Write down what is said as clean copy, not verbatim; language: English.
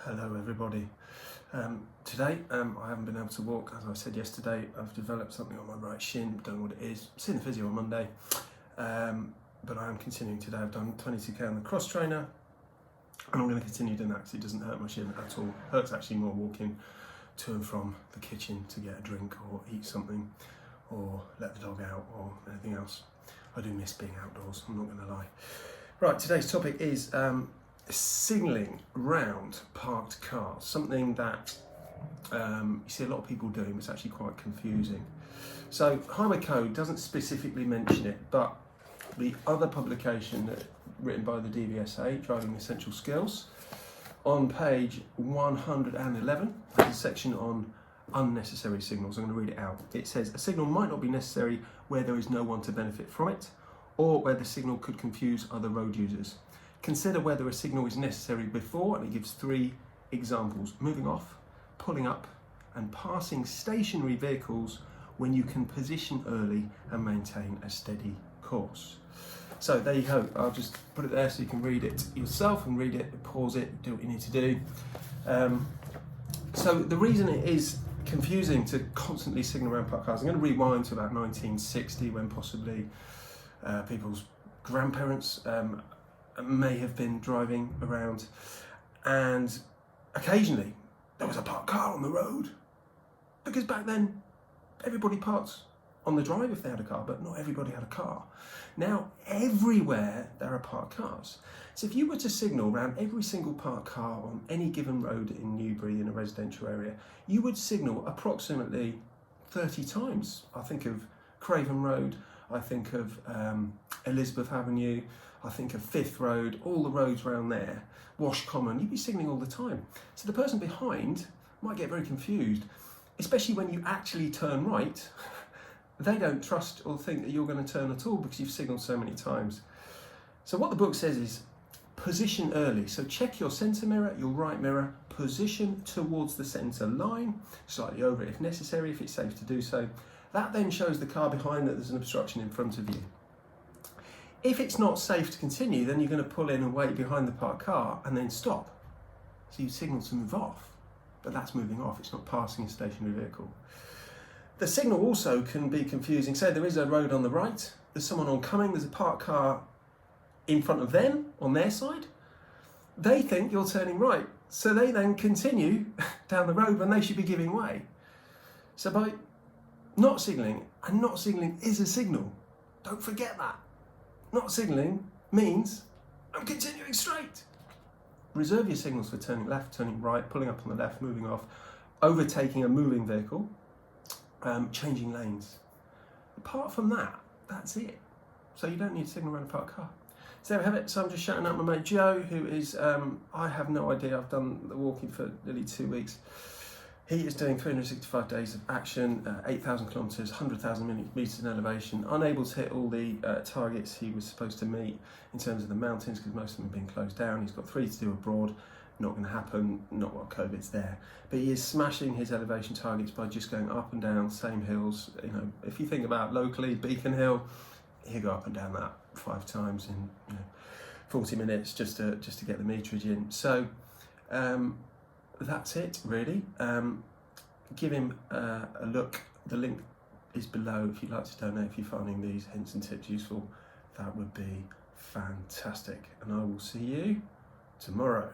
Hello everybody. Today I haven't been able to walk. As I said yesterday, I've developed something on my right shin, don't know what it is. Seen the physio on Monday, but I am continuing today. I've done 22k on the cross trainer and I'm going to continue doing that because it doesn't hurt my shin at all. It hurts actually more walking to and from the kitchen to get a drink or eat something or let the dog out or anything else. I do miss being outdoors, I'm not going to lie. Right, today's topic is signalling round parked cars, something that you see a lot of people doing. It's actually quite confusing. So Highway Code doesn't specifically mention it, but the other publication written by the DVSA, Driving Essential Skills, on page 111, there's a section on unnecessary signals. I'm going to read it out. It says, a signal might not be necessary where there is no one to benefit from it, or where the signal could confuse other road users. Consider whether a signal is necessary before, and it gives 3 examples: moving off, pulling up, and passing stationary vehicles when you can position early and maintain a steady course. So there you go. I'll just put it there so you can read it yourself and read it, pause it, do what you need to do. So the reason it is confusing to constantly signal around parked cars, I'm going to rewind to about 1960 when possibly people's grandparents may have been driving around, and occasionally there was a parked car on the road, because back then everybody parked on the drive if they had a car, but not everybody had a car. Now everywhere there are parked cars. So if you were to signal around every single parked car on any given road in Newbury in a residential area, you would signal approximately 30 times. I think of Craven Road, I think of Elizabeth Avenue, I think of Fifth Road, all the roads around there, Wash Common, you'd be signalling all the time. So the person behind might get very confused, especially when you actually turn right. They don't trust or think that you're going to turn at all because you've signalled so many times. So what the book says is position early. So check your centre mirror, your right mirror, position towards the centre line, slightly over it if necessary, if it's safe to do so. That then shows the car behind that there's an obstruction in front of you. If it's not safe to continue, then you're going to pull in and wait behind the parked car and then stop. So you signal to move off, but that's moving off, it's not passing a stationary vehicle. The signal also can be confusing. Say there is a road on the right, there's someone oncoming, there's a parked car in front of them on their side. They think you're turning right, so they then continue down the road when they should be giving way. So by not signalling, and not signalling is a signal, don't forget that. Not signalling means I'm continuing straight. Reserve your signals for turning left, turning right, pulling up on the left, moving off, overtaking a moving vehicle, changing lanes. Apart from that, that's it. So you don't need to signal around a parked car. So there we have it. So I'm just shouting out my mate Joe, who is, I have no idea, I've done the walking for nearly 2 weeks. He is doing 365 days of action, 8,000 kilometres, 100,000 metres in elevation, unable to hit all the targets he was supposed to meet in terms of the mountains because most of them have been closed down. He's got 3 to do abroad, not going to happen, not while COVID's there. But he is smashing his elevation targets by just going up and down, same hills. You know, if you think about locally, Beacon Hill, he'll go up and down that 5 times in 40 minutes just to get the meterage in. So, that's it really. Give him a look. The link is below if you'd like to donate, if you're finding these hints and tips useful. That would be fantastic. And I will see you tomorrow.